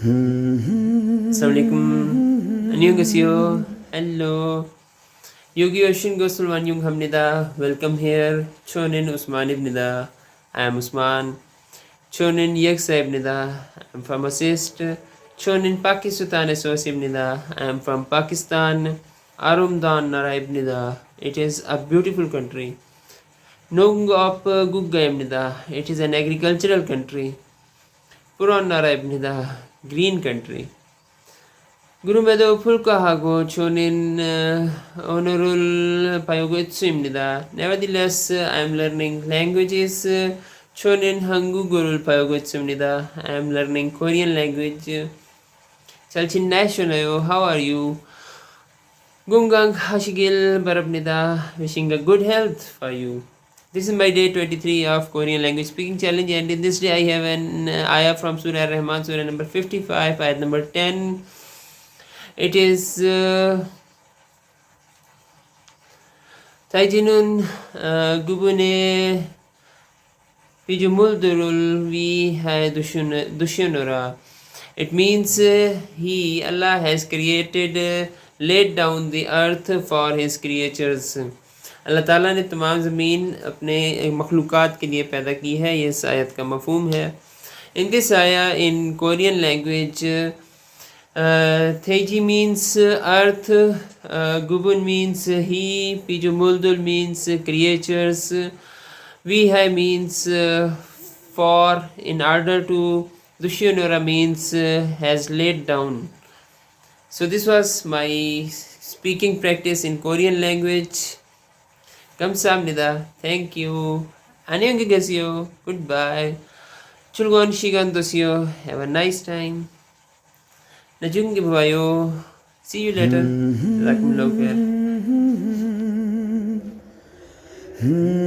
Assalamualaikum. 안녕하세요. Hello. Yogi Oshin Gosulwan Yung Hamnida. Welcome here. Chonin Usman ibnida. I am Usman. Chonin Yeksa ibnida. I am pharmacist. Chonin Pakistan ibnida. I am from Pakistan. Arumdan Nara ibnida. It is a beautiful country. Nung of Gugga ibnida. It is an agricultural country. Puran Nara ibnida. Green country. Gurumedo Pulkahago Chonin Honorul Payogotsimnida. Nevertheless, I am learning languages. Chonin Hangu Gurul Payogotsimnida. I am learning Korean language. Chalchin National, how are you? Gungang Hashigil Barabnida. Wishing a good health for you. This is my day 23 of Korean language speaking challenge, and in this day I have an ayah from Surah Rahman, Surah number 55, ayat number 10. It is Taijinun Gubune Pijumuldurul Vi Hai Dushunura. It means He, Allah, has created, laid down the earth for His creatures. अल्लाह ताला ने तमाम ज़मीन अपने मखलूक़ात के लिए पैदा की है. ये इस आयत का मफ़हूम है. In this ayah, in Korean language, Theji means earth, Gubun means he, Pijumuldul means creatures, Vihai means for, in order to, Dushyonura means has laid down. So this was my speaking practice in Korean language. Kamsahamnida. Thank you. Annyeonghaseyo. Goodbye. Chulgon shigan dosyo. Have a nice time. Najungi babayo. See you later. Jazakumullahu khair.